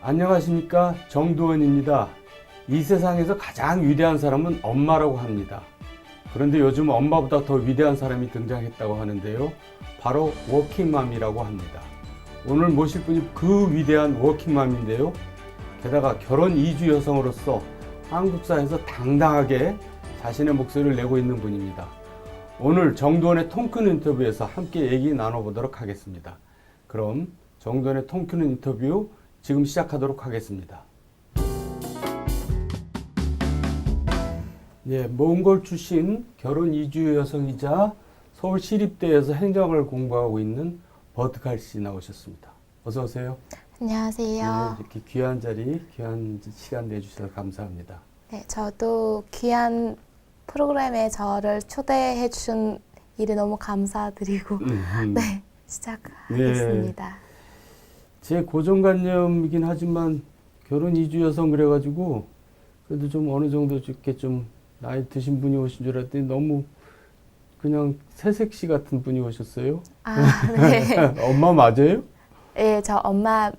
안녕하십니까, 정두원입니다. 이 세상에서 가장 위대한 사람은 엄마라고 합니다. 그런데 요즘 엄마보다 더 위대한 사람이 등장했다고 하는데요, 바로 워킹맘이라고 합니다. 오늘 모실 분이 그 위대한 워킹맘인데요, 게다가 결혼 이주 여성으로서 한국사에서 당당하게 자신의 목소리를 내고 있는 분입니다. 오늘 정두원의 통큰 인터뷰에서 함께 얘기 나눠보도록 하겠습니다. 그럼 정두원의 통큰 인터뷰 지금 시작하도록 하겠습니다. 몽골 출신 결혼 이주 여성이자 서울시립대에서 행정을 공부하고 있는 버드칼 씨 나오셨습니다. 어서 오세요. 안녕하세요. 이렇게 귀한 자리, 귀한 시간 내주셔서 감사합니다. 네, 저도 귀한 프로그램에 저를 초대해 주신 일에 너무 감사드리고 네, 시작하겠습니다. 제 고정관념이긴 하지만 결혼 이주 여성 그래가지고 그래도 좀 어느 정도 이렇게 좀 나이 드신 분이 오신 줄 알았더니 너무 그냥 새색시 같은 분이 오셨어요. 네. 엄마 맞아요? 네, 저 엄마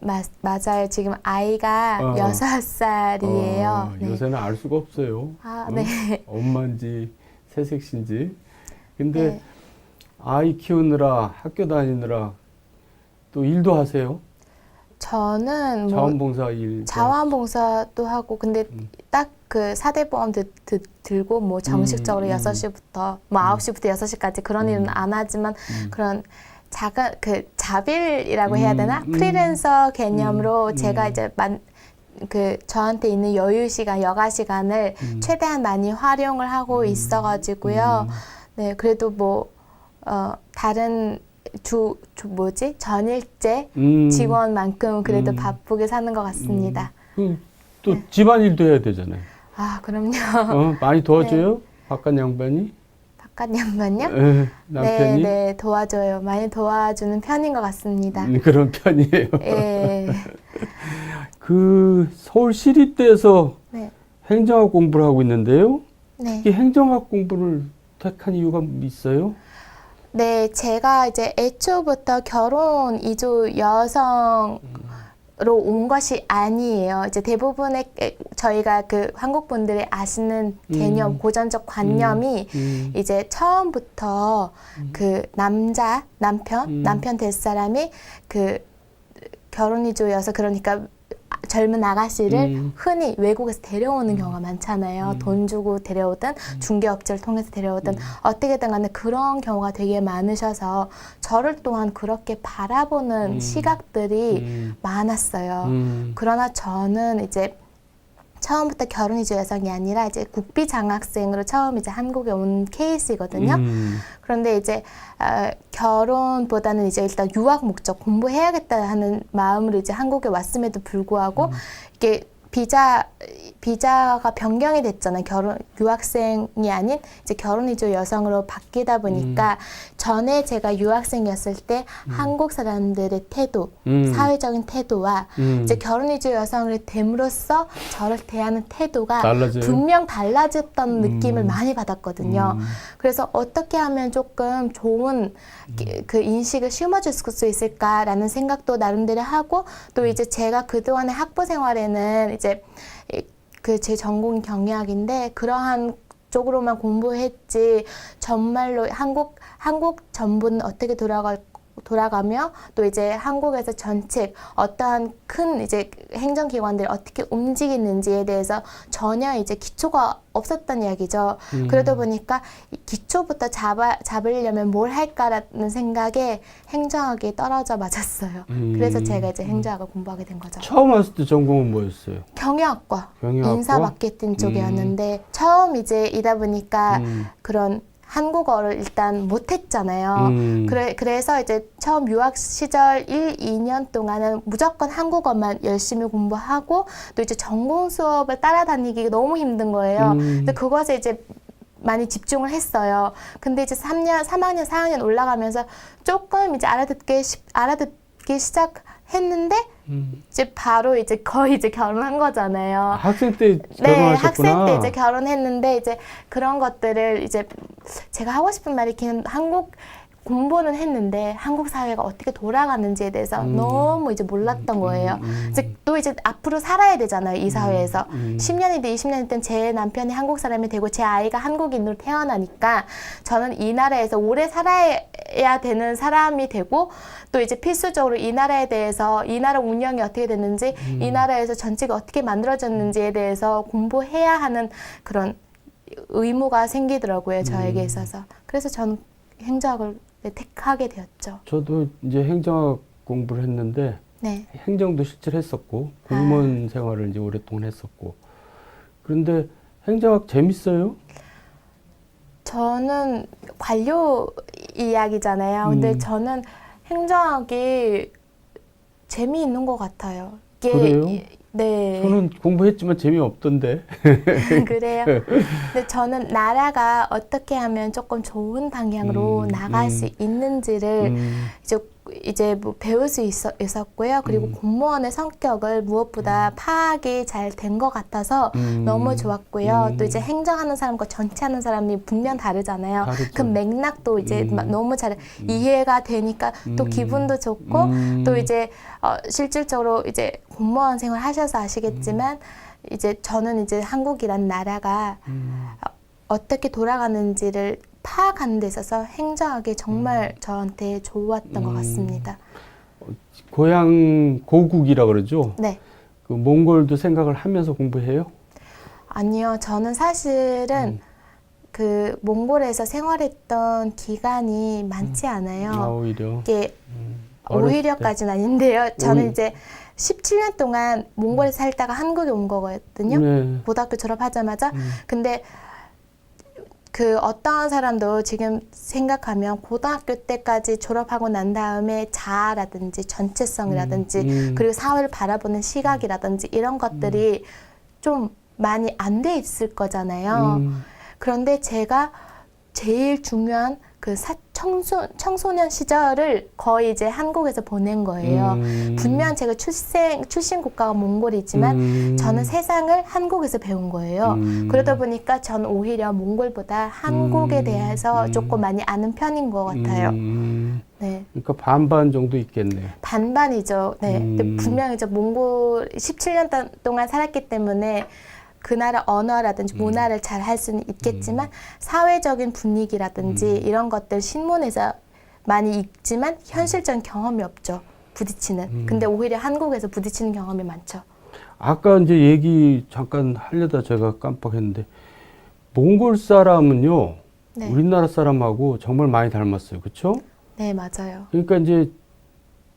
맞아요. 지금 아이가 6살이에요. 네. 요새는 알 수가 없어요. 네. 엄마인지 새색시인지. 근데 네. 아이 키우느라 학교 다니느라 또 일도 하세요? 저는 뭐 자원봉사 일. 자원봉사도 하고 근데 딱 그 사대보험 들고 뭐 정식적으로 6시부터 뭐 9시부터 6시까지 그런 일은 안 하지만 그런 작은 그 자빌이라고 해야 되나? 프리랜서 개념으로 제가 이제 그 저한테 있는 여유 시간, 여가 시간을 최대한 많이 활용을 하고 있어가지고요. 네, 그래도 뭐 다른 전일제 직원만큼 그래도 바쁘게 사는 것 같습니다. 또 네. 집안일도 해야 되잖아요. 아, 그럼요. 많이 도와줘요? 네. 바깥 양반이? 바깥 양반요? 남편이? 네, 도와줘요. 많이 도와주는 편인 것 같습니다. 그런 편이에요. 네. 그 서울시립대에서 네. 행정학 공부를 하고 있는데요. 네. 특히 행정학 공부를 택한 이유가 있어요? 네, 제가 이제 애초부터 결혼 이주 여성으로 온 것이 아니에요. 이제 대부분의 저희가 그 한국 분들이 아시는 개념, 고전적 관념이 이제 처음부터 그 남편 될 사람이 그 결혼 이주 여성, 그러니까 젊은 아가씨를 흔히 외국에서 데려오는 경우가 많잖아요. 돈 주고 데려오든 중개업체를 통해서 데려오든 어떻게든 간에 그런 경우가 되게 많으셔서 저를 또한 그렇게 바라보는 시각들이 많았어요. 그러나 저는 이제 처음부터 결혼 이주 여성이 아니라 이제 국비 장학생으로 처음 이제 한국에 온 케이스거든요. 그런데 이제 결혼보다는 이제 일단 유학 목적 공부해야겠다 하는 마음으로 이제 한국에 왔음에도 불구하고 이게 비자가 변경이 됐잖아요. 유학생이 아닌 이제 결혼 이주 여성으로 바뀌다 보니까 전에 제가 유학생이었을 때 한국 사람들의 태도, 사회적인 태도와 이제 결혼 이주 여성을 됨으로써 저를 대하는 태도가 달라져요? 분명 달라졌던 느낌을 많이 받았거든요. 그래서 어떻게 하면 조금 좋은 그 인식을 심어줄 수 있을까라는 생각도 나름대로 하고 또 이제 제가 그동안의 학부 생활에는 이제 그 제 전공이 경영학인데 그러한 쪽으로만 공부했지 정말로 한국 전부는 어떻게 돌아가며 또 이제 한국에서 전체 어떠한 큰 이제 행정기관들이 어떻게 움직이는지에 대해서 전혀 이제 기초가 없었던 이야기죠. 그러다 보니까 기초부터 잡으려면 뭘 할까라는 생각에 행정학이 떨어져 맞았어요. 그래서 제가 이제 행정학을 공부하게 된 거죠. 처음 왔을 때 전공은 뭐였어요? 경영학과, 경영학과? 인사 마케팅 쪽이었는데 처음 이제 이다 보니까 그런 한국어를 일단 못했잖아요. 그래서 이제 처음 유학 시절 1, 2년 동안은 무조건 한국어만 열심히 공부하고 또 이제 전공 수업을 따라다니기 너무 힘든 거예요. 근데 그것에 이제 많이 집중을 했어요. 근데 이제 3학년, 4학년 올라가면서 조금 이제 알아듣기 시작했는데 이제 바로 이제 거의 이제 결혼한 거잖아요. 학생 때 네, 결혼하셨구나. 학생 때 이제 결혼했는데 이제 그런 것들을 이제 제가 하고 싶은 말이 한국 공부는 했는데 한국 사회가 어떻게 돌아가는지에 대해서 너무 이제 몰랐던 거예요. 이제 또 이제 앞으로 살아야 되잖아요, 이 사회에서. 10년이든 20년이든 제 남편이 한국 사람이 되고 제 아이가 한국인으로 태어나니까 저는 이 나라에서 오래 살아야 되는 사람이 되고 또 이제 필수적으로 이 나라에 대해서 이 나라 운영이 어떻게 됐는지 이 나라에서 정치가 어떻게 만들어졌는지에 대해서 공부해야 하는 그런 의무가 생기더라고요, 저에게 있어서. 그래서 저는 행정학을 택하게 되었죠. 저도 이제 행정학 공부를 했는데 네. 행정도 실제로 했었고 공무원 생활을 이제 오랫동안 했었고 그런데 행정학 재밌어요? 저는 관료 이야기잖아요. 근데 저는 행정학이 재미있는 것 같아요. 그래요? 네. 저는 공부했지만 재미없던데. 그래요. 근데 저는 나라가 어떻게 하면 조금 좋은 방향으로 나갈 수 있는지를 이제 뭐 배울 수 있었고요. 그리고 공무원의 성격을 무엇보다 파악이 잘 된 것 같아서 너무 좋았고요. 또 이제 행정하는 사람과 정치하는 사람이 분명 다르잖아요. 다르죠. 그 맥락도 이제 너무 잘 이해가 되니까 또 기분도 좋고 또 이제 실질적으로 이제 공무원 생활 하셔서 아시겠지만 이제 저는 이제 한국이란 나라가 어떻게 돌아가는지를 파악하는 데 있어서 행정학이 정말 저한테 좋았던 것 같습니다. 고향 고국이라 그러죠? 네. 그 몽골도 생각을 하면서 공부해요? 아니요. 저는 사실은 그 몽골에서 생활했던 기간이 많지 않아요. 오히려. 이게 어렸을 오히려까지는 아닌데요. 저는 오히- 이제 17년 동안 몽골에 살다가 한국에 온 거거든요. 네. 고등학교 졸업하자마자. 근데 그 어떤 사람도 지금 생각하면 고등학교 때까지 졸업하고 난 다음에 자아라든지 전체성이라든지 그리고 사회를 바라보는 시각이라든지 이런 것들이 좀 많이 안 돼 있을 거잖아요. 그런데 제가 제일 중요한 그 청소년 시절을 거의 이제 한국에서 보낸 거예요. 분명 제가 출신 국가가 몽골이지만 저는 세상을 한국에서 배운 거예요. 그러다 보니까 저는 오히려 몽골보다 한국에 대해서 조금 많이 아는 편인 것 같아요. 네. 그러니까 반반 정도 있겠네. 반반이죠. 네. 근데 분명 이제 몽골 17년 동안 살았기 때문에 그 나라 언어라든지 문화를 잘 할 수는 있겠지만 사회적인 분위기라든지 이런 것들 신문에서 많이 읽지만 현실적인 경험이 없죠. 부딪히는. 근데 오히려 한국에서 부딪히는 경험이 많죠. 아까 이제 얘기 잠깐 하려다 제가 깜빡했는데 몽골 사람은요. 네. 우리나라 사람하고 정말 많이 닮았어요. 그렇죠? 네, 맞아요. 그러니까 이제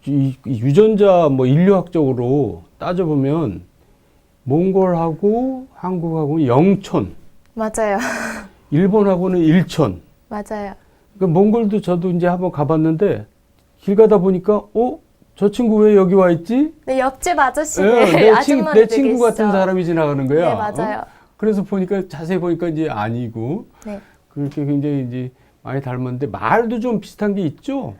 이 유전자 뭐 인류학적으로 따져보면 몽골하고 한국하고 영촌, 맞아요. 일본하고는 일촌. 맞아요. 그러니까 몽골도 저도 이제 한번 가봤는데 길 가다 보니까 저 친구 왜 여기 와 있지? 네, 옆집 아저씨들 내 친구 같은 사람이 지나가는 거야. 네, 맞아요. 그래서 보니까 자세히 보니까 이제 아니고 네. 그렇게 굉장히 이제 많이 닮았는데 말도 좀 비슷한 게 있죠.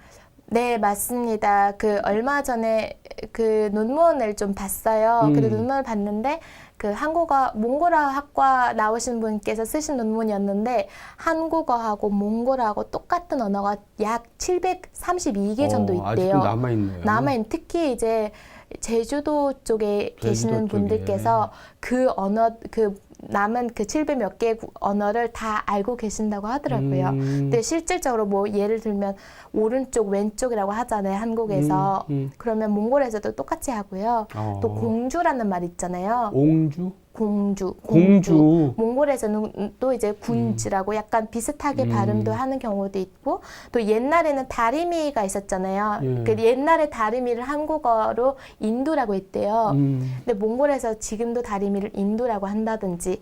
네, 맞습니다. 그 얼마 전에 그 논문을 좀 봤어요. 그 논문을 봤는데 그 한국어 몽골어 학과 나오신 분께서 쓰신 논문이었는데 한국어하고 몽골어하고 똑같은 언어가 약 732개 정도 있대요. 아직도 남아있네요. 남아있는 특히 이제 제주도 쪽에 계시는 쪽에. 분들께서 그 언어 그 남은 그 700 몇 개 언어를 다 알고 계신다고 하더라고요. 근데 실질적으로 뭐 예를 들면 오른쪽 왼쪽이라고 하잖아요. 한국에서. 그러면 몽골에서도 똑같이 하고요. 또 공주라는 말 있잖아요. 옹주? 공주. 몽골에서는 또 이제 군지라고 약간 비슷하게 발음도 하는 경우도 있고 또 옛날에는 다리미가 있었잖아요. 예. 그 옛날에 다리미를 한국어로 인두라고 했대요. 근데 몽골에서 지금도 다리미를 인두라고 한다든지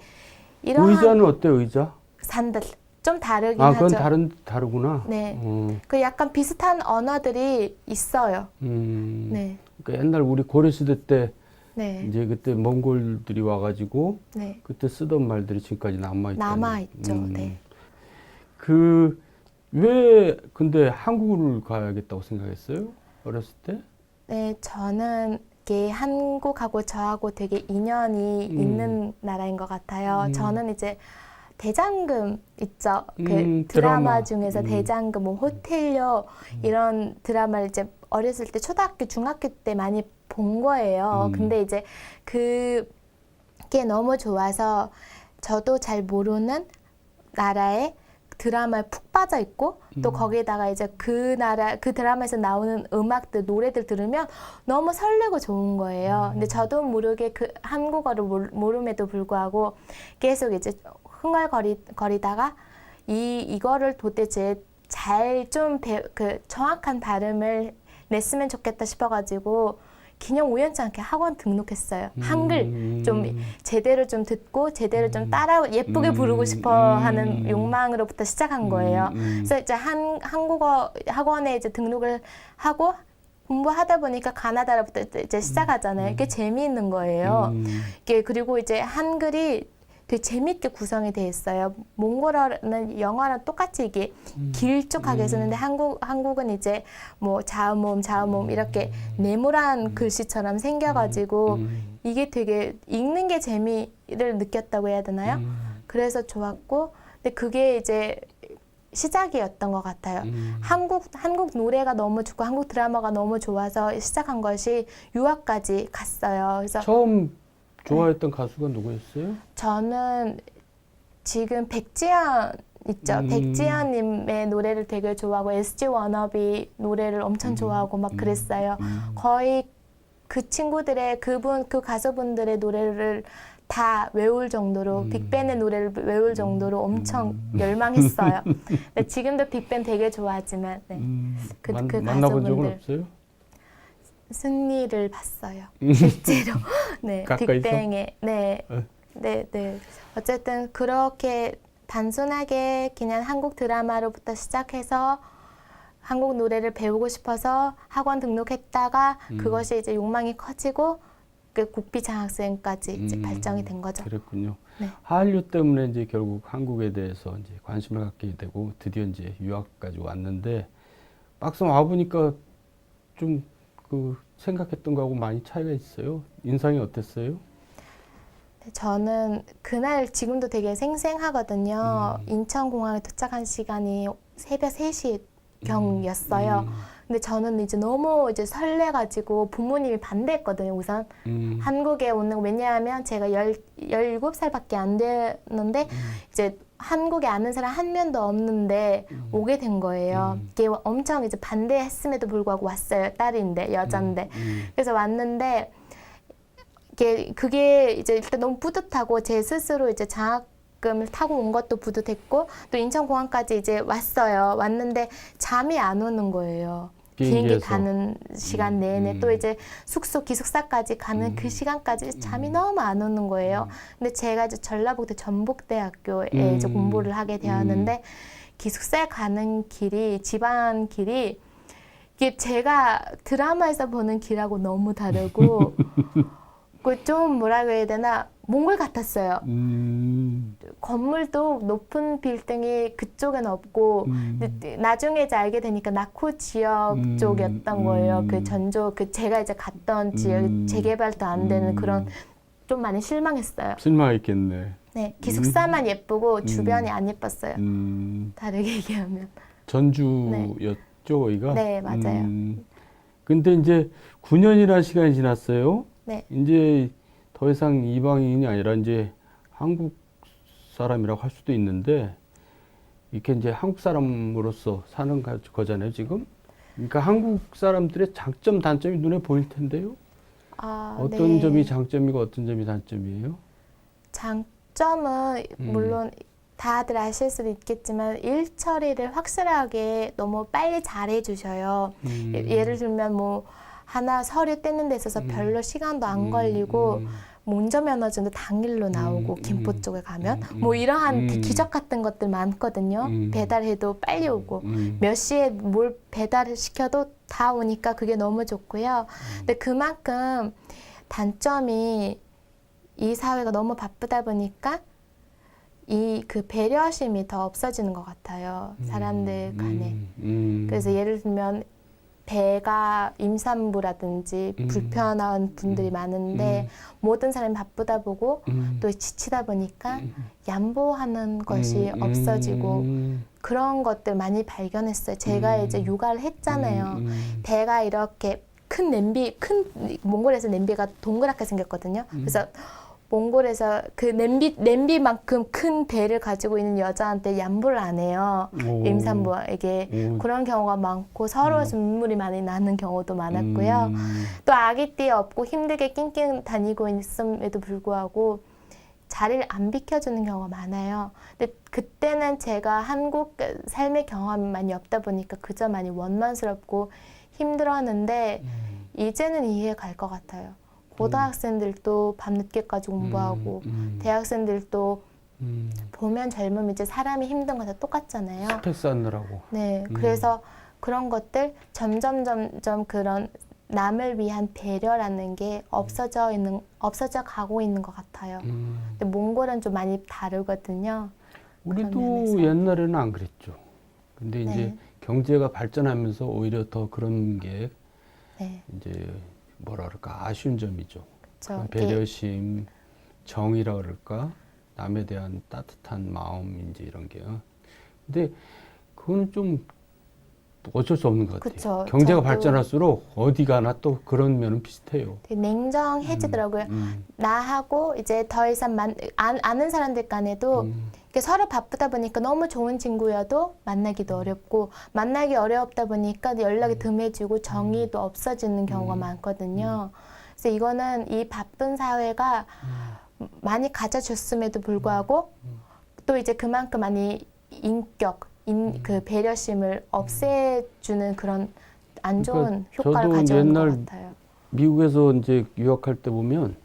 이러한 의자는 어때요, 의자? 산들 좀 다르긴 그건 하죠. 다르구나. 네. 그 약간 비슷한 언어들이 있어요. 네. 그러니까 옛날 우리 고려시대 때 네. 이제 그때 몽골들이 와가지고 네. 그때 쓰던 말들이 지금까지 남아있죠. 네. 왜 근데 한국을 가야겠다고 생각했어요? 어렸을 때? 네, 저는 이게 한국하고 저하고 되게 인연이 있는 나라인 것 같아요. 저는 이제 대장금 있죠. 그 드라마 중에서 음. 대장금, 뭐 호텔료 이런 드라마를 이제 어렸을 때 초등학교, 중학교 때 많이 본 거예요. 근데 이제 그게 너무 좋아서 저도 잘 모르는 나라에 드라마에 푹 빠져 있고 또 거기에다가 이제 그 드라마에서 나오는 음악들, 노래들 들으면 너무 설레고 좋은 거예요. 근데 저도 모르게 그 한국어를 모름에도 불구하고 계속 이제 흥얼거리다가 이거를 도대체 잘 좀 그 정확한 발음을 냈으면 좋겠다 싶어가지고 그냥 우연치 않게 학원 등록했어요. 한글 좀 제대로 좀 듣고 제대로 좀 따라 예쁘게 부르고 싶어 하는 욕망으로부터 시작한 거예요. 그래서 이제 한국어 학원에 이제 등록을 하고 공부하다 보니까 가나다라부터 이제 시작하잖아요. 이게 재미있는 거예요. 이게 그리고 이제 한글이 되게 재밌게 구성이 돼 있어요. 몽골어는 영어랑 똑같이 이게 길쭉하게 쓰는데 한국은 이제 뭐 자음음 이렇게 네모난 글씨처럼 생겨가지고 이게 되게 읽는 게 재미를 느꼈다고 해야 되나요? 그래서 좋았고, 근데 그게 이제 시작이었던 것 같아요. 한국 노래가 너무 좋고 한국 드라마가 너무 좋아서 시작한 것이 유학까지 갔어요. 그래서 처음 좋아했던 가수가 누구였어요? 저는 지금 백지연 있죠. 백지연님의 노래를 되게 좋아하고 SG 워너비 노래를 엄청 좋아하고 막 그랬어요. 거의 그 친구들의 그 가수분들의 노래를 다 외울 정도로 빅밴의 노래를 외울 정도로 엄청 열망했어요. 근데 지금도 빅밴 되게 좋아하지만 네. 그 만나본 적은 가수분들 없어요? 승리를 봤어요. 실제로. 네, 가까이서? 빅뱅의 네. 네. 어쨌든 그렇게 단순하게 그냥 한국 드라마로부터 시작해서 한국 노래를 배우고 싶어서 학원 등록했다가 그것이 이제 욕망이 커지고 그 국비 장학생까지 이제 발전이 된 거죠. 그랬군요. 네. 한류 때문에 이제 결국 한국에 대해서 이제 관심을 갖게 되고 드디어 이제 유학까지 왔는데 막상 와 보니까 좀 그 생각했던 거하고 많이 차이가 있어요. 인상이 어땠어요? 저는 그날 지금도 되게 생생하거든요. 인천공항에 도착한 시간이 새벽 3시 경이었어요. 근데 저는 이제 너무 이제 설레가지고 부모님이 반대했거든요, 우선. 한국에 오는, 왜냐하면 제가 17살밖에 안 됐는데, 이제 한국에 아는 사람 한 명도 없는데 오게 된 거예요. 이게 엄청 이제 반대했음에도 불구하고 왔어요. 딸인데, 여잔데. 그래서 왔는데, 그게 이제 일단 너무 뿌듯하고 제 스스로 이제 장학금을 타고 온 것도 뿌듯했고 또 인천공항까지 이제 왔어요. 왔는데 잠이 안 오는 거예요. 비행기 가는 시간 내내 또 이제 숙소 기숙사까지 가는 그 시간까지 잠이 너무 안 오는 거예요. 근데 제가 이제 전라북도 전북대학교에 이제 공부를 하게 되었는데 기숙사에 가는 길이 집안 길이 이게 제가 드라마에서 보는 길하고 너무 다르고 그 좀 뭐라고 해야 되나 몽골 같았어요. 건물도 높은 빌딩이 그쪽엔 없고 근데 나중에 이제 알게 되니까 나코 지역 쪽이었던 거예요. 그 전조 제가 이제 갔던 지역 재개발도 안 되는 그런 좀 많이 실망했어요. 실망했겠네. 네, 기숙사만 예쁘고 주변이 안 예뻤어요. 다르게 얘기하면. 전주였죠, 거기가? 네, 맞아요. 근데 이제 9년이라는 시간이 지났어요. 네. 이제 더 이상 이방인이 아니라 이제 한국 사람이라고 할 수도 있는데 이렇게 이제 한국 사람으로서 사는 거잖아요, 지금. 그러니까 한국 사람들의 장점, 단점이 눈에 보일 텐데요. 어떤 네. 점이 장점이고 어떤 점이 단점이에요? 장점은 물론 다들 아실 수도 있겠지만 일 처리를 확실하게 너무 빨리 잘해 주셔요. 예를 들면 뭐 하나 서류 떼는 데 있어서 별로 시간도 안 걸리고 뭐 운전면허증도 당일로 나오고 김포 쪽에 가면 뭐 이러한 기적 같은 것들 많거든요. 배달해도 빨리 오고 몇 시에 뭘 배달을 시켜도 다 오니까 그게 너무 좋고요. 근데 그만큼 단점이 이 사회가 너무 바쁘다 보니까 이 그 배려심이 더 없어지는 것 같아요. 사람들 간에. 그래서 예를 들면 배가 임산부라든지 불편한 분들이 많은데 모든 사람이 바쁘다 보고 또 지치다 보니까 양보하는 것이 없어지고 그런 것들 많이 발견했어요. 제가 이제 육아를 했잖아요. 배가 이렇게 큰 냄비, 몽골에서 냄비가 동그랗게 생겼거든요. 그래서 몽골에서 그 냄비만큼 큰 배를 가지고 있는 여자한테 양보를 안 해요. 임산부에게. 그런 경우가 많고 서러워서 눈물이 많이 나는 경우도 많았고요. 또 아기띠 없고 힘들게 낑낑 다니고 있음에도 불구하고 자리를 안 비켜주는 경우가 많아요. 근데 그때는 제가 한국 삶의 경험이 많이 없다 보니까 그저 많이 원망스럽고 힘들었는데 이제는 이해 갈 것 같아요. 고등학생들도 밤늦게까지 공부하고 대학생들도 보면 젊으면 이제 사람이 힘든 거 다 똑같잖아요. 스트레스 하느라고. 네, 그래서 그런 것들 점점 그런 남을 위한 배려라는 게 없어져 가고 있는 것 같아요. 근데 몽골은 좀 많이 다르거든요. 우리도 옛날에는 안 그랬죠. 근데 이제 네. 경제가 발전하면서 오히려 더 그런 게 네, 이제 뭐라 그럴까 아쉬운 점이죠. 그렇죠. 배려심, 정이라 그럴까 남에 대한 따뜻한 마음 이제 이런 게요. 근데 그거는 좀 어쩔 수 없는 것 같아요. 그쵸. 경제가 저도 발전할수록 어디 가나 또 그런 면은 비슷해요. 되게 냉정해지더라고요. 나하고 이제 더 이상 아는 사람들 간에도 이렇게 서로 바쁘다 보니까 너무 좋은 친구여도 만나기도 어렵고 만나기 어렵다 보니까 연락이 뜸해지고 정의도 없어지는 경우가 많거든요. 그래서 이거는 이 바쁜 사회가 많이 가져줬음에도 불구하고 또 이제 그만큼 많이 그 배려심을 없애주는 그런 안 좋은 효과를 저도 가져오는 것 옛날 같아요. 미국에서 이제 유학할 때 보면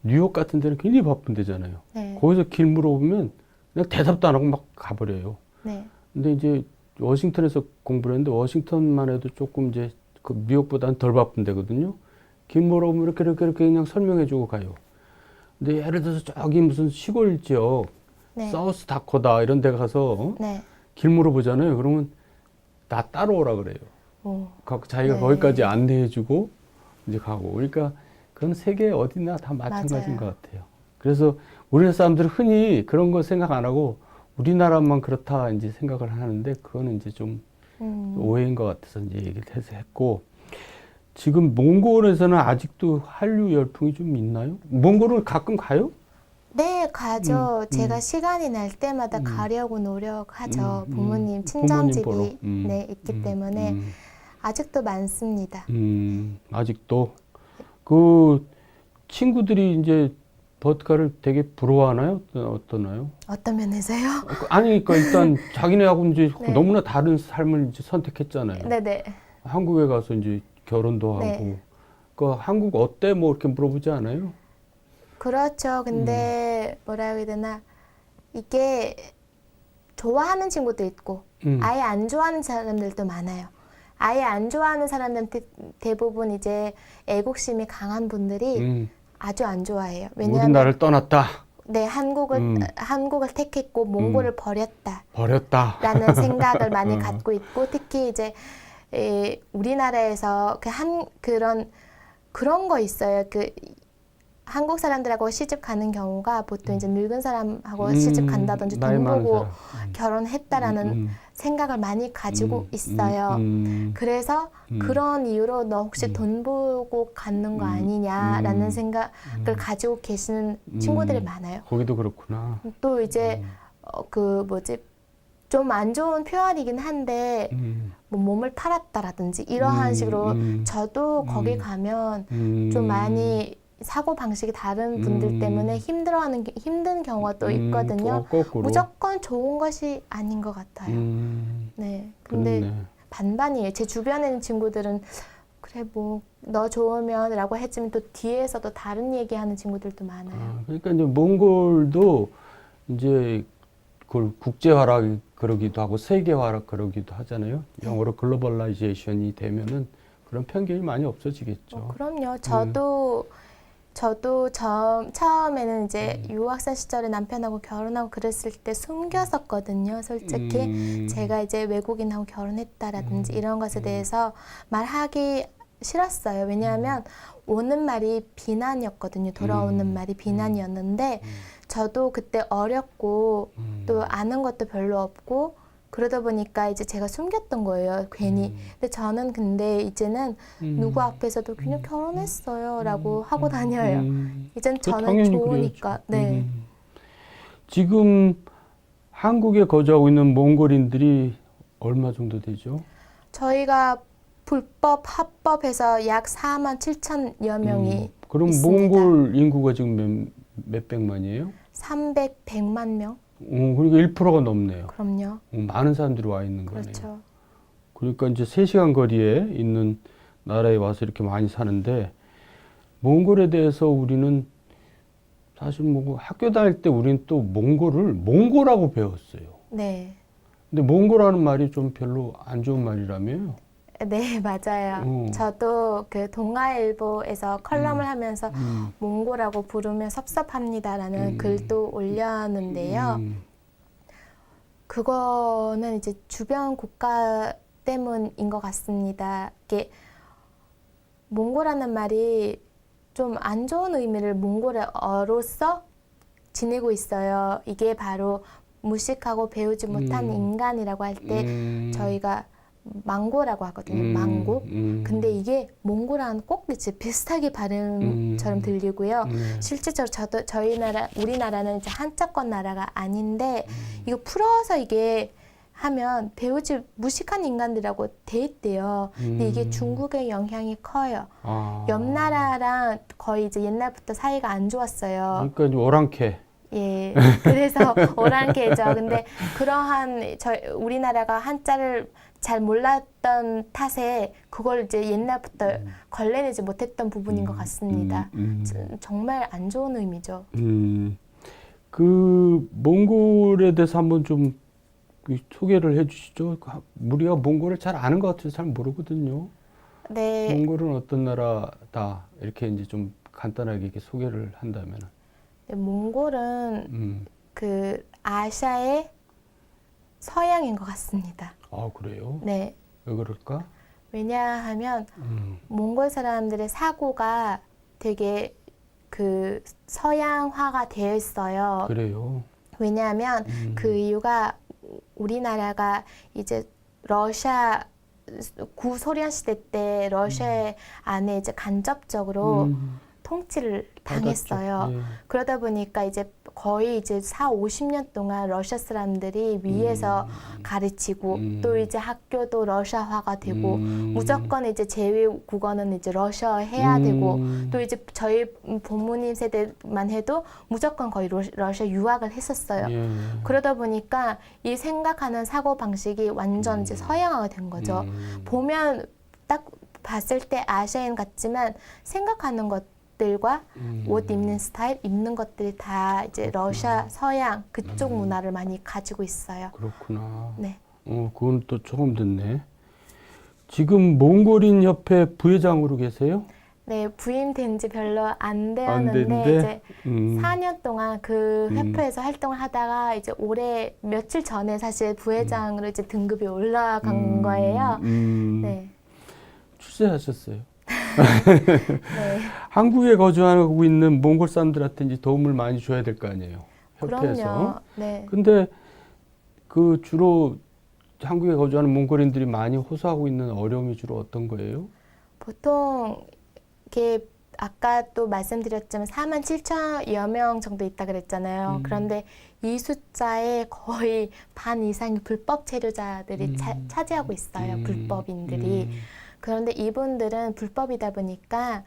뉴욕 같은 데는 굉장히 바쁜 데잖아요. 네. 거기서 길 물어보면 그냥 대답도 안 하고 막 가버려요. 네. 근데 이제 워싱턴에서 공부를 했는데 워싱턴만 해도 조금 이제 그 뉴욕보다는 덜 바쁜 데거든요. 길 물어보면 이렇게 그냥 설명해주고 가요. 근데 예를 들어서 저기 무슨 시골 지역 네. 사우스 다코다 이런 데 가서 네. 길 물어보잖아요. 그러면 나 따라오라 그래요. 오. 자기가 네. 거기까지 안내해주고 이제 가고. 그러니까 그건 세계 어디나 다 마찬가지인 맞아요. 것 같아요. 그래서 우리나라 사람들은 흔히 그런 거 생각 안 하고 우리나라만 그렇다 이제 생각을 하는데 그거는 이제 좀 오해인 것 같아서 이제 얘기를 해서 했고 지금 몽골에서는 아직도 한류 열풍이 좀 있나요? 몽골은 가끔 가요? 네, 가죠. 제가 시간이 날 때마다 가려고 노력하죠. 부모님 친정집이 부모님 보러. 네, 있기 때문에 아직도 많습니다. 아직도 그 친구들이 이제 버드카를 되게 부러워하나요? 어떠나요? 어떤 면에서요? 아니, 그러니까 일단 자기네하고 이제 네. 너무나 다른 삶을 이제 선택했잖아요. 네네. 한국에 가서 이제 결혼도 하고. 네. 그 한국 어때? 뭐 이렇게 물어보지 않아요? 그렇죠. 근데 뭐라 해야 되나 이게 좋아하는 친구도 있고 아예 안 좋아하는 사람들도 많아요. 아예 안 좋아하는 사람들한테 대부분 이제 애국심이 강한 분들이 아주 안 좋아해요. 왜냐하면 우리나라를 떠났다. 네, 한국을 택했고 몽골을 버렸다. 버렸다. 라는 생각을 많이 갖고 있고 특히 이제 우리나라에서 그런 거 있어요. 그 한국 사람들하고 시집 가는 경우가 보통 이제 늙은 사람하고 시집 간다든지 나이 돈 많은 보고 사람. 결혼했다라는 생각을 많이 가지고 있어요. 그래서 그런 이유로 너 혹시 돈 보고 갖는 거 아니냐라는 생각을 가지고 계시는 친구들이 많아요. 거기도 그렇구나. 또 이제 좀 안 좋은 표현이긴 한데 뭐 몸을 팔았다라든지 이러한 식으로 저도 거기 가면 좀 많이 사고 방식이 다른 분들 때문에 힘든 경우가 또 있거든요. 거꾸로. 무조건 좋은 것이 아닌 것 같아요. 네. 근데 그렇네. 반반이에요. 제 주변에 있는 친구들은 그래 뭐 너 좋으면 라고 했지만 또 뒤에서도 다른 얘기하는 친구들도 많아요. 그러니까 이제 몽골도 이제 그걸 국제화라 그러기도 하고 세계화라 그러기도 하잖아요. 영어로 글로벌라이제이션이 되면은 그런 편견이 많이 없어지겠죠. 그럼요. 저도 처음에는 이제 유학생 시절에 남편하고 결혼하고 그랬을 때 숨겼었거든요. 솔직히 제가 이제 외국인하고 결혼했다라든지 이런 것에 대해서 말하기 싫었어요. 왜냐하면 오는 말이 비난이었거든요. 돌아오는 말이 비난이었는데 저도 그때 어렸고 또 아는 것도 별로 없고 그러다 보니까 이제 제가 숨겼던 거예요. 괜히. 근데 저는 근데 이제는 누구 앞에서도 그냥 결혼했어요 라고 하고 다녀요. 이젠 저는 당연히 좋으니까. 그래야죠. 네. 지금 한국에 거주하고 있는 몽골인들이 얼마 정도 되죠? 저희가 불법, 합법해서 약 4만 7천여 명이 그럼 있습니다. 몽골 인구가 지금 몇백만이에요? 100만 명? 그러니까 1%가 넘네요. 그럼요. 많은 사람들이 와 있는 거네요. 그렇죠. 그러니까 이제 3시간 거리에 있는 나라에 와서 이렇게 많이 사는데 몽골에 대해서 우리는 사실 뭐 학교 다닐 때 우리는 또 몽골을 몽고라고 배웠어요. 네. 근데 몽고라는 말이 좀 별로 안 좋은 말이라며요. 네, 맞아요. 저도 그 동아일보에서 컬럼을 하면서 몽고라고 부르면 섭섭합니다라는 글도 올렸는데요. 그거는 이제 주변 국가 때문인 것 같습니다. 이게 몽고라는 말이 좀 안 좋은 의미를 몽골어로서 지니고 있어요. 이게 바로 무식하고 배우지 못한 인간이라고 할 때 저희가 망고라고 하거든요. 망고. 근데 이게 몽고랑 꼭 이제 비슷하게 발음처럼 들리고요. 실제적으로 저희 나라, 우리나라는 이제 한자권 나라가 아닌데 이거 풀어서 이게 하면 배우지 무식한 인간들이라고 돼 있대요. 근데 이게 중국의 영향이 커요. 옆 나라랑 거의 이제 옛날부터 사이가 안 좋았어요. 그러니까 이제 오랑캐. 예, 그래서 오랑캐죠. 근데 그러한 우리나라가 한자를 잘 몰랐던 탓에 그걸 이제 옛날부터 걸러내지 못했던 부분인 것 같습니다. 정말 안 좋은 의미죠. 그 몽골에 대해서 한번 좀 소개를 해주시죠. 우리가 몽골을 잘 아는 것 같아서 잘 모르거든요. 네. 몽골은 어떤 나라다 이렇게 이제 좀 간단하게 이렇게 소개를 한다면. 네, 몽골은 그 아시아의 서양인 것 같습니다. 아, 그래요? 네. 왜 그럴까? 왜냐하면 몽골 사람들의 사고가 되게 그 서양화가 되어 있어요. 그래요. 왜냐하면 그 이유가 우리나라가 이제 러시아 구소련 시대 때 러시아 안에 이제 간접적으로 통치를 당했어요. 예. 그러다 보니까 이제 거의 이제 50년 동안 러시아 사람들이 위에서 가르치고 또 이제 학교도 러시아화가 되고 무조건 이제 제외 국어는 이제 러시아 해야 되고 또 이제 저희 부모님 세대만 해도 무조건 거의 러시아 유학을 했었어요. 예. 그러다 보니까 이 생각하는 사고 방식이 완전 이제 서양화가 된 거죠. 보면 딱 봤을 때 아시아인 같지만 생각하는 것들과 옷 입는 스타일, 입는 것들이 다 이제 러시아, 서양 그쪽 문화를 많이 가지고 있어요. 그렇구나. 네. 그건 또 처음 듣네. 지금 몽골인 협회 부회장으로 계세요? 네, 부임된 지 별로 안 안 되었는데 됐는데? 이제 4년 동안 그 협회에서 활동을 하다가 이제 올해 며칠 전에 사실 부회장으로 이제 등급이 올라간 거예요. 네. 출세하셨어요. 네. 한국에 거주하고 있는 몽골 사람들한테 이제 도움을 많이 줘야 될 거 아니에요. 협회에서. 그럼요. 네. 근데 그 주로 한국에 거주하는 몽골인들이 많이 호소하고 있는 어려움이 주로 어떤 거예요? 보통 이렇게 아까 또 말씀드렸지만 4만 7천여 명 정도 있다 그랬잖아요. 그런데 이 숫자의 거의 반 이상이 불법 체류자들이 차지하고 있어요. 불법인들이. 그런데 이분들은 불법이다 보니까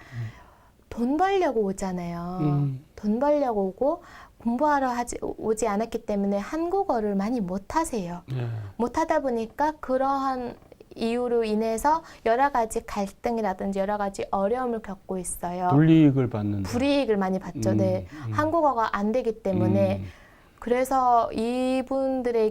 돈 벌려고 오잖아요. 돈 벌려고 오고 공부하러 오지 않았기 때문에 한국어를 많이 못하세요. 예. 못하다 보니까 그러한 이유로 인해서 여러 가지 갈등이라든지 여러 가지 어려움을 겪고 있어요. 불이익을 받는. 불이익을 많이 받죠. 네. 한국어가 안 되기 때문에. 그래서 이분들이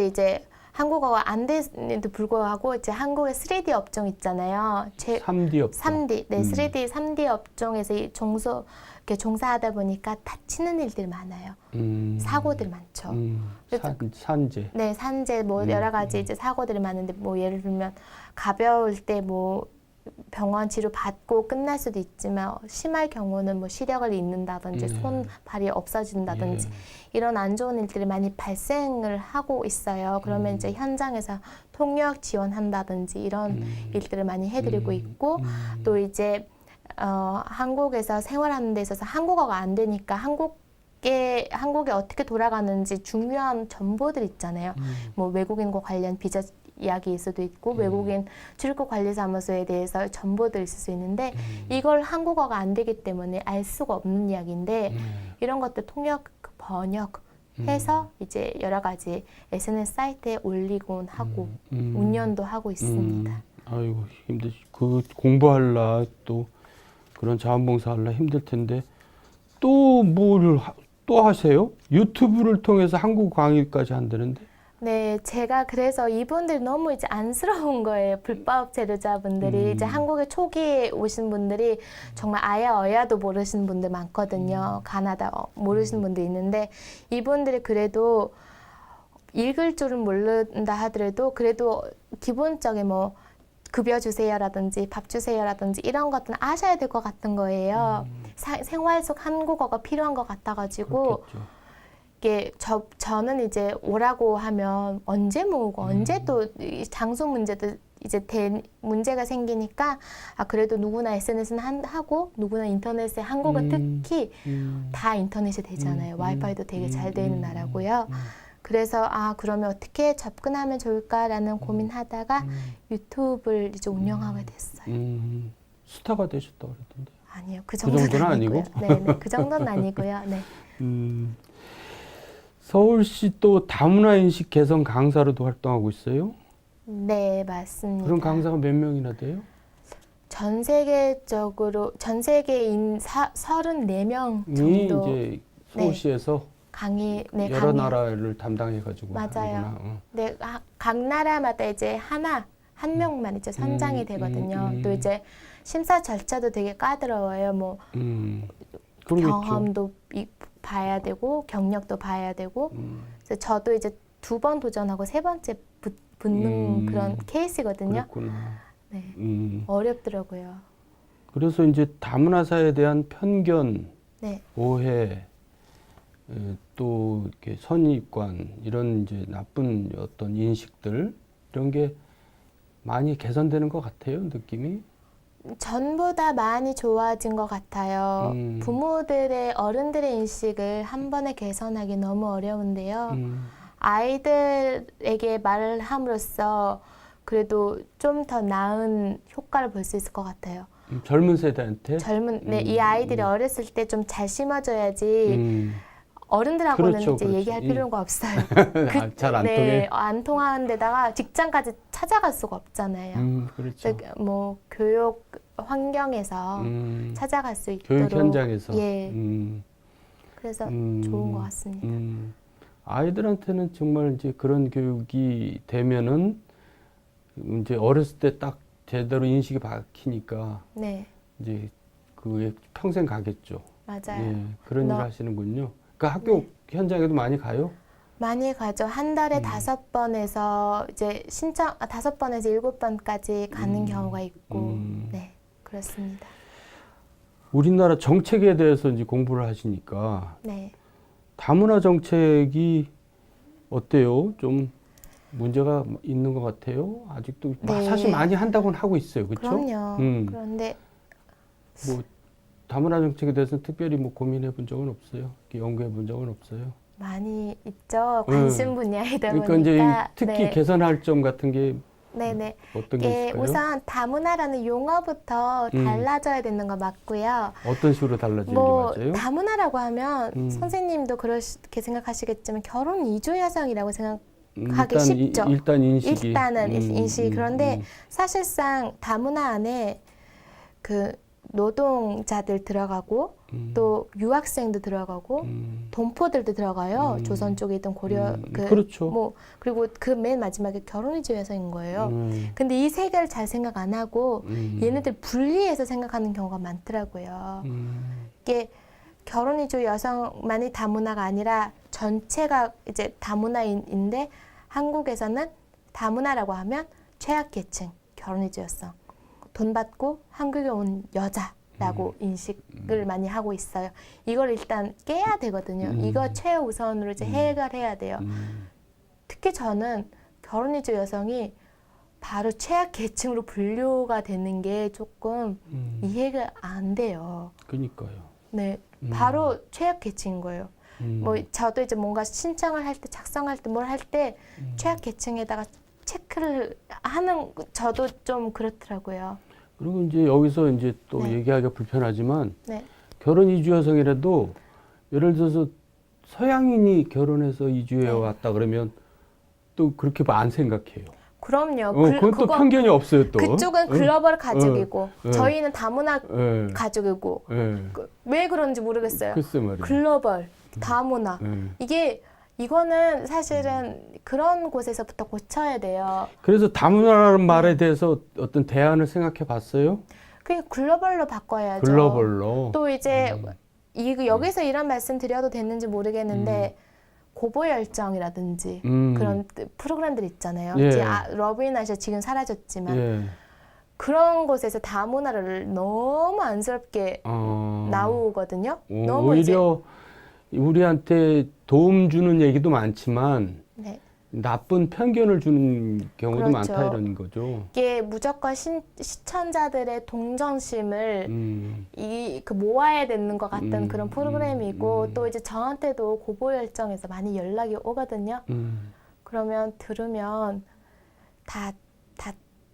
이제 한국어가 안 되는데도 불구하고 이제 한국의 3D 업종 있잖아요. 3D 업종. 3D, 네, 3D, 3D 업종에서 이렇게 종사하다 보니까 다치는 일들이 많아요. 사고들 많죠. 산재. 네, 산재 뭐 여러 가지 이제 사고들이 많은데 뭐 예를 들면 가벼울 때 뭐 병원 치료 받고 끝날 수도 있지만 심할 경우는 뭐 시력을 잃는다든지 손 발이 없어진다든지 이런 안 좋은 일들이 많이 발생을 하고 있어요. 그러면 이제 현장에서 통역 지원한다든지 이런 일들을 많이 해드리고 있고 또 이제 한국에서 생활하는 데 있어서 한국어가 안 되니까 한국에 어떻게 돌아가는지 중요한 정보들 있잖아요. 뭐 외국인과 관련 비자 이야기일 수도 있고 외국인 출입국 관리사무소에 대해서 정보들 있을 수 있는데 이걸 한국어가 안 되기 때문에 알 수가 없는 이야기인데 이런 것들 통역, 번역해서 이제 여러 가지 SNS 사이트에 올리곤 하고 운영도 하고 있습니다. 아이고 그 공부하려 또 그런 자원봉사하려 힘들 텐데 또 뭘 또 하세요? 유튜브를 통해서 한국 강의까지 한다는데? 네, 제가 그래서 이분들 너무 이제 안쓰러운 거예요. 불법 체류자분들이 이제 한국에 초기에 오신 분들이 정말 아야 어야도 모르시는 분들 많거든요. 가나다 모르시는 분들 있는데 이분들이 그래도 읽을 줄은 모른다 하더라도 그래도 기본적인 뭐 급여 주세요라든지 밥 주세요라든지 이런 것들은 아셔야 될 것 같은 거예요. 생활 속 한국어가 필요한 것 같아가지고 그렇겠죠. 이게 저는 이제 오라고 하면 언제 모으고 언제 또 장소 문제도 이제 문제가 생기니까 그래도 누구나 SNS는 하고 누구나 인터넷에 한국은 특히 다 인터넷이 되잖아요. 와이파이도 되게 잘 되는 나라고요. 그래서 그러면 어떻게 접근하면 좋을까라는 고민하다가 유튜브를 이제 운영하게 됐어요. 스타가 되셨다고 그랬던데. 아니요, 그 정도는 정도는 아니고요. 아니고? 네, 그 정도는 아니고요. 네. 서울시 또 다문화 인식 개선 강사로도 활동하고 있어요? 네, 맞습니다. 그런 강사가 몇 명이나 돼요? 전 세계적으로 전 세계인 34명 정도 이제 서울시에서 여러 나라를 담당해가지고 맞아요. 하는구나. 네, 각 나라마다 이제 한 명만 이제 선정이 되거든요. 또 이제 심사 절차도 되게 까다로워요. 뭐 그러겠죠. 경험도 봐야 되고 경력도 봐야 되고. 그래서 저도 이제 2번 도전하고 3번째 붙는 그런 케이스거든요. 그렇구나. 네, 어렵더라고요. 그래서 이제 다문화사에 대한 편견, 네. 오해, 또 이렇게 선입관 이런 이제 나쁜 어떤 인식들 이런 게 많이 개선되는 것 같아요, 느낌이. 전보다 많이 좋아진 것 같아요. 부모들의 어른들의 인식을 한 번에 개선하기 너무 어려운데요. 아이들에게 말을 함으로써 그래도 좀 더 나은 효과를 볼 수 있을 것 같아요. 젊은 세대한테? 이 아이들이 어렸을 때 좀 잘 심어줘야지 어른들하고는 그렇죠, 이제 그렇죠. 얘기할 필요가 없어요. 잘 안 네, 통해? 안 통하는 데다가 직장까지 찾아갈 수가 없잖아요. 그렇죠. 뭐 교육 환경에서 찾아갈 수 있도록 교육 현장에서. 예. 그래서 좋은 것 같습니다. 아이들한테는 정말 이제 그런 교육이 되면은 이제 어렸을 때 딱 제대로 인식이 박히니까 네, 이제 그게 평생 가겠죠. 맞아요. 예, 그런 일 하시는군요. 그러니까 학교 현장에도 많이 가요? 많이 가죠. 한 달에 5번에서 이제 5번에서 7번까지 가는 경우가 있고, 네, 그렇습니다. 우리나라 정책에 대해서 이제 공부를 하시니까 네. 다문화 정책이 어때요? 좀 문제가 있는 것 같아요? 아직도 네. 사실 많이 한다고는 하고 있어요, 그렇죠? 그럼요. 그런데 뭐 다문화 정책에 대해서는 특별히 뭐 고민해 본 적은 없어요. 연구해 본 적은 없어요. 많이 있죠. 관심 분야이다 그러니까 보니까. 이제 특히 네. 개선할 점 같은 게 네네. 어떤 게 있을까요? 우선 다문화라는 용어부터 달라져야 되는 거 맞고요. 어떤 식으로 달라지는 뭐 게 맞아요? 다문화라고 하면 선생님도 그렇게 생각하시겠지만 결혼 이주 여성이라고 생각하기 쉽죠. 일단 인식이. 일단은 인식이. 그런데 사실상 다문화 안에 그 노동자들 들어가고 또 유학생도 들어가고 동포들도 들어가요. 조선 쪽에 있던 고려 그렇죠. 뭐 그리고 그 맨 마지막에 결혼이주 여성인 거예요. 근데 이 세 개를 잘 생각 안 하고 얘네들 분리해서 생각하는 경우가 많더라고요. 이게 결혼이주 여성만이 다문화가 아니라 전체가 이제 다문화인데 한국에서는 다문화라고 하면 최악계층 결혼이주 여성, 돈 받고 한국에 온 여자라고 인식을 많이 하고 있어요. 이걸 일단 깨야 되거든요. 이거 최우선으로 이제 해결해야 돼요. 특히 저는 결혼이주 여성이 바로 최악계층으로 분류가 되는 게 조금 이해가 안 돼요. 그러니까요. 네, 바로 최악계층인 거예요. 뭐 저도 이제 뭔가 신청을 할 때, 작성할 때, 뭘 할 때 최악계층에다가 체크를 하는 저도 좀 그렇더라고요. 그리고 이제 여기서 이제 또 네. 얘기하기가 불편하지만 네, 결혼 이주 여성이라도 예를 들어서 서양인이 결혼해서 이주해 네. 왔다 그러면 또 그렇게 안 생각해요. 그럼요. 그건 또 편견이 없어요 또. 그쪽은 글로벌 가족이고 응. 저희는 다문화 예. 가족이고 예. 왜 그런지 모르겠어요. 글쎄 말이에요. 글로벌, 다문화 예. 이거는 사실은 그런 곳에서부터 고쳐야 돼요. 그래서 다문화라는 말에 대해서 어떤 대안을 생각해 봤어요? 그게 글로벌로 바꿔야죠. 글로벌로. 또 이제 여기서 이런 말씀 드려도 됐는지 모르겠는데 고보열정이라든지 그런 프로그램들 있잖아요. 예. 이제 러브인아시아 지금 사라졌지만 예. 그런 곳에서 다문화를 너무 안쓰럽게 나오거든요. 너무 오히려 우리한테 도움 주는 얘기도 많지만 네. 나쁜 편견을 주는 경우도 그렇죠. 많다 이런 거죠. 이게 무조건 시청자들의 동정심을 모아야 되는 것 같은 그런 프로그램이고 또 이제 저한테도 고보열정에서 많이 연락이 오거든요. 그러면 들으면 다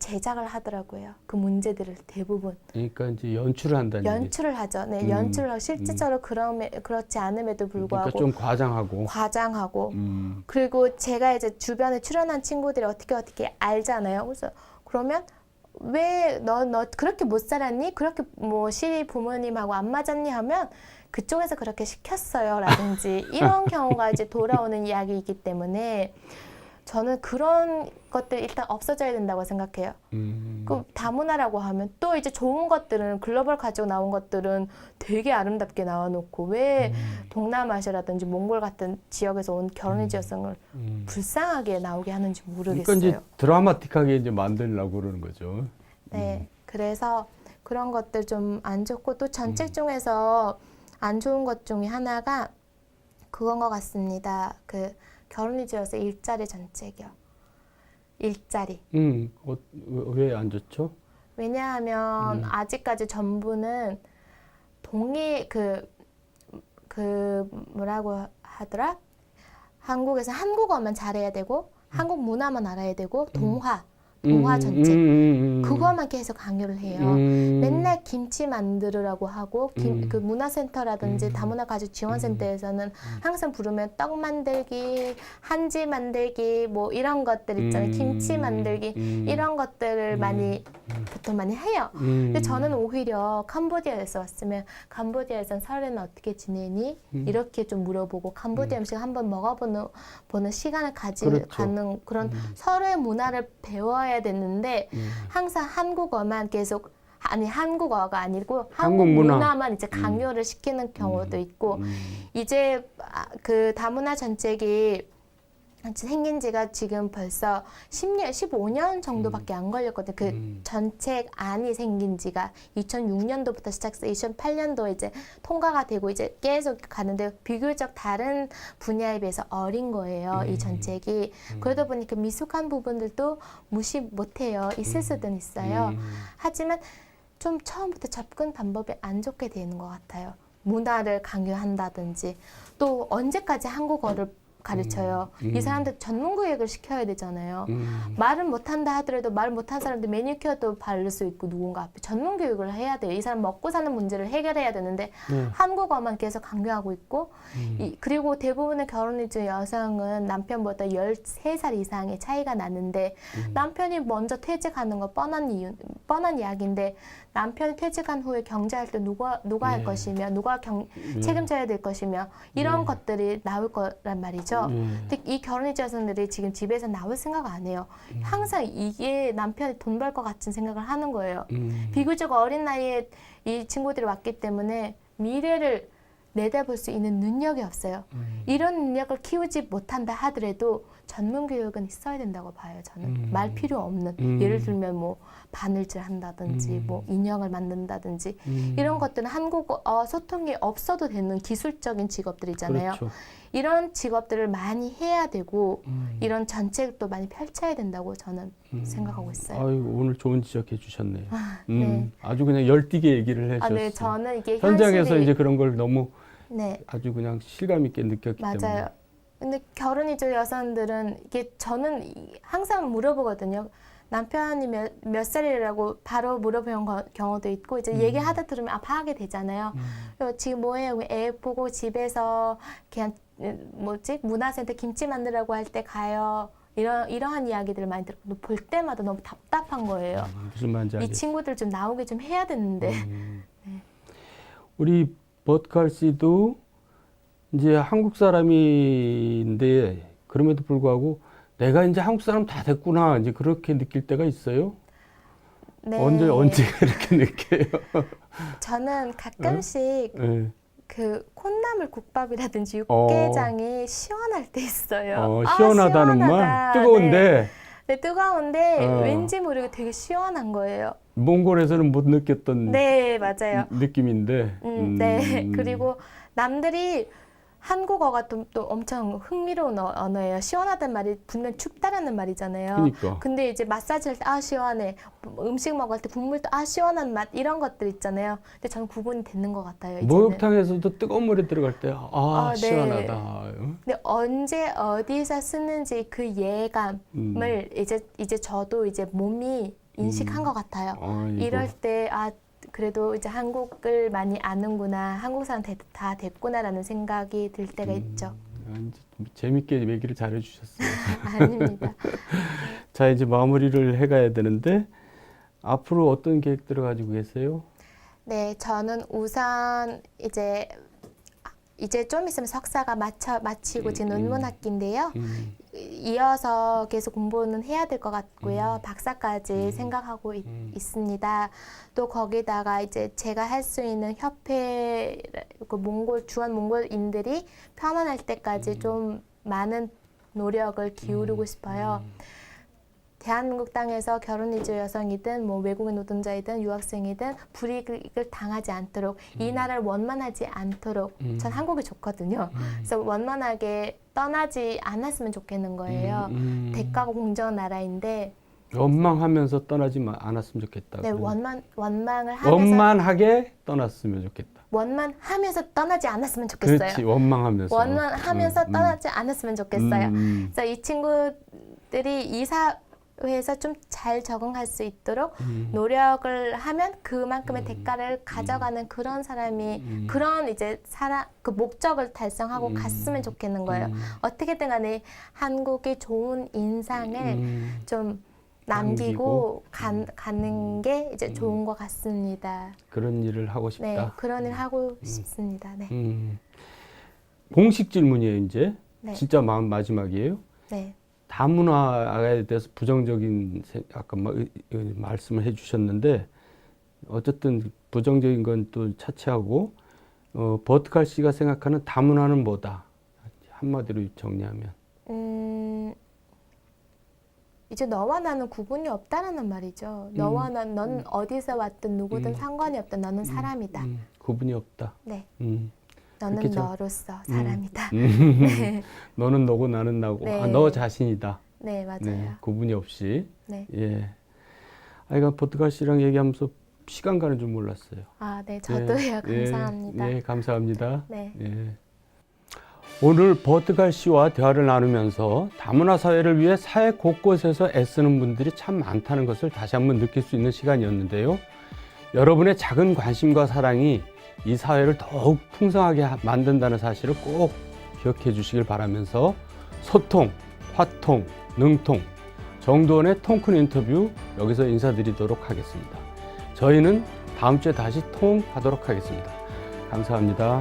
제작을 하더라고요. 그 문제들을 대부분. 그러니까 이제 연출을 한다는 얘기. 연출을 하죠. 네, 연출을 하고 실질적으로 그렇지 않음에도 불구하고 그러니까 좀 과장하고. 과장하고 그리고 제가 이제 주변에 출연한 친구들이 어떻게 알잖아요. 그래서 그러면 왜 너 그렇게 못 살았니? 그렇게 뭐 시리 부모님하고 안 맞았니? 하면 그쪽에서 그렇게 시켰어요. 라든지 이런 경우가 이제 돌아오는 이야기이기 때문에 저는 그런 것들 일단 없어져야 된다고 생각해요. 그 다문화라고 하면 또 이제 좋은 것들은 글로벌 가지고 나온 것들은 되게 아름답게 나와놓고 왜 동남아시아라든지 몽골 같은 지역에서 온 결혼이주 여성을 불쌍하게 나오게 하는지 모르겠어요. 그러니까 이제 드라마틱하게 이제 만들려고 그러는 거죠. 네, 그래서 그런 것들 좀 안 좋고 또 전책 중에서 안 좋은 것 중에 하나가 그건 것 같습니다. 그 결혼이주 여성 일자리 전책이요. 일자리. 왜 안 좋죠? 왜냐하면 아직까지 정부는 뭐라고 하더라? 한국에서 한국어만 잘해야 되고 한국 문화만 알아야 되고 동화 전책 그거만 계속 강요를 해요. 맨날 김치 만들으라고 하고 그 문화센터라든지 다문화 가족 지원센터에서는 항상 부르면 떡 만들기, 한지 만들기 뭐 이런 것들 있잖아요. 김치 만들기 이런 것들을 보통 많이 해요. 근데 저는 오히려 캄보디아에서 왔으면 캄보디아에선 설에는 어떻게 지내니? 이렇게 좀 물어보고 캄보디아 음식 한번 먹어보는 시간을 가는 그런 서로의 문화를 배워야 됐는데 항상 한국어만 계속 한국어가 아니고 한국 문화만 이제 강요를 시키는 경우도 있고 이제 그 다문화 전책이 생긴 지가 지금 벌써 10년, 15년 정도밖에 안 걸렸거든요. 그 전책 안이 생긴 지가 2006년도부터 시작해서 2008년도에 이제 통과가 되고 이제 계속 가는데 비교적 다른 분야에 비해서 어린 거예요. 이 전책이. 그러다 보니까 미숙한 부분들도 무시 못해요. 있을 수는 있어요. 하지만 좀 처음부터 접근 방법이 안 좋게 되는 것 같아요. 문화를 강요한다든지 또 언제까지 한국어를 가르쳐요. 이 사람들 전문 교육을 시켜야 되잖아요. 말은 못한다 하더라도 말 못한 사람들 매니큐어도 바를 수 있고 누군가 앞에 전문 교육을 해야 돼요. 이 사람 먹고 사는 문제를 해결해야 되는데 한국어만 계속 강요하고 있고 그리고 대부분의 결혼이 중 여성은 남편보다 13살 이상의 차이가 나는데 남편이 먼저 퇴직하는 거 뻔한 이야기인데 남편이 퇴직한 후에 경제할 때 누가 할 것이며 누가 책임져야 될 것이며 이런 것들이 나올 거란 말이죠. 근데 이 결혼이주 여성들이 지금 집에서 나올 생각 안 해요. 항상 이게 남편이 돈 벌 것 같은 생각을 하는 거예요. 비교적 어린 나이에 이 친구들이 왔기 때문에 미래를 내다볼 수 있는 능력이 없어요. 이런 능력을 키우지 못한다 하더라도 전문 교육은 있어야 된다고 봐요. 저는 말 필요 없는 예를 들면 뭐 바늘질 한다든지 뭐 인형을 만든다든지 이런 것들은 한국어 소통이 없어도 되는 기술적인 직업들이잖아요. 그렇죠. 이런 직업들을 많이 해야 되고 이런 전책도 많이 펼쳐야 된다고 저는 생각하고 있어요. 아유, 오늘 좋은 지적해 주셨네요. 네. 아주 그냥 열띠게 얘기를 해주셨어요. 네, 저는 이게 현장에서 현실이- 이제 그런 걸 너무 네. 아주 그냥 실감 있게 느꼈기 때문에. 맞아요. 근데 결혼이주 여성들은 이게 저는 항상 물어보거든요. 남편이 몇 살이라고 바로 물어보는 경우도 있고 이제 얘기하다 들으면 파악이 되잖아요. 지금 뭐해요? 애 보고 집에서 그냥 문화센터 김치 만들라고 할 때 가요. 이러한 이야기들을 많이 듣고 볼 때마다 너무 답답한 거예요. 무슨 말인지 이 알겠어요. 친구들 좀 나오게 좀 해야 되는데. 네. 우리 버트칼 씨도 이제 한국 사람인데 그럼에도 불구하고 내가 이제 한국 사람 다 됐구나 이제 그렇게 느낄 때가 있어요. 네. 언제 그렇게 느껴요? 저는 가끔씩 네. 그 콩나물 국밥이라든지 육개장이 시원할 때 있어요. 시원하다는 시원하다. 말 뜨거운데 네, 뜨거운데 왠지 모르게 되게 시원한 거예요. 몽골에서는 못 느꼈던 네, 맞아요. 느낌인데. 네. 그리고 남들이 한국어가 또 엄청 흥미로운 언어예요. 시원하다는 말이 분명 춥다라는 말이잖아요. 그러니까. 근데 이제 마사지 할 때 시원해. 음식 먹을 때 국물도 시원한 맛 이런 것들 있잖아요. 근데 저는 구분이 되는 것 같아요. 이제는. 목욕탕에서도 뜨거운 물에 들어갈 때 네. 시원하다. 근데 언제 어디서 쓰는지 그 예감을 이제 저도 이제 몸이 인식한 것 같아요. 아이고. 이럴 때 그래도 이제 한국을 많이 아는구나, 한국 사람 다 됐구나라는 생각이 들 때가 있죠. 재밌게 얘기를 잘해 주셨어요. 아닙니다. 자, 이제 마무리를 해가야 되는데 앞으로 어떤 계획들을 가지고 계세요? 네, 저는 우선 이제 좀 있으면 석사가 마치고 지금 논문 학기인데요. 이어서 계속 공부는 해야 될 것 같고요. 박사까지 생각하고 있습니다. 또 거기다가 이제 제가 할 수 있는 협회, 주한 몽골인들이 편안할 때까지 좀 많은 노력을 기울이고 싶어요. 대한민국 땅에서 결혼이주 여성이든 외국인 노동자이든 유학생이든 불이익을 당하지 않도록 이 나라를 원만하지 않도록 전 한국이 좋거든요. 그래서 원만하게 떠나지 않았으면 좋겠는 거예요. 대가가 공정한 나라인데 원망하면서 떠나지 않았으면 좋겠다. 네, 원망을 하면서 원만하게 떠났으면 좋겠다. 원만하면서 떠나지 않았으면 좋겠어요. 그렇지, 원망하면서. 원만하면서 떠나지 않았으면 좋겠어요. 그래서 이 친구들이 이 사회에서 좀 잘 적응할 수 있도록 노력을 하면 그만큼의 대가를 가져가는 그런 사람이 그런 이제 그 목적을 달성하고 갔으면 좋겠는 거예요. 어떻게든 간에 한국의 좋은 인상을 좀 남기고 가는 게 이제 좋은 것 같습니다. 그런 일을 하고 싶다. 네, 그런 일 하고 싶습니다. 네. 공식 질문이에요, 이제. 네. 진짜 마지막이에요. 네. 다문화에 대해서 부정적인 아까 말씀을 해주셨는데 어쨌든 부정적인 건 또 차치하고 버트칼 씨가 생각하는 다문화는 뭐다? 한마디로 정리하면. 이제 너와 나는 구분이 없다라는 말이죠. 너와 넌 어디서 왔든 누구든 상관이 없다. 너는 사람이다. 구분이 없다. 네. 그렇게 너는 너로서 사람이다. 네. 너는 너고 나는 나고. 네. 너 자신이다. 네, 맞아요. 네, 구분이 없이. 네. 예. 그러니까 버트칼 씨랑 얘기하면서 시간 가는 줄 몰랐어요. 네, 저도요. 감사합니다. 예, 감사합니다. 네. 예. 오늘 버트갈 씨와 대화를 나누면서 다문화 사회를 위해 사회 곳곳에서 애쓰는 분들이 참 많다는 것을 다시 한번 느낄 수 있는 시간이었는데요. 여러분의 작은 관심과 사랑이 이 사회를 더욱 풍성하게 만든다는 사실을 꼭 기억해 주시길 바라면서 소통, 화통, 능통, 정두원의 통큰 인터뷰 여기서 인사드리도록 하겠습니다. 저희는 다음 주에 다시 통하도록 하겠습니다. 감사합니다.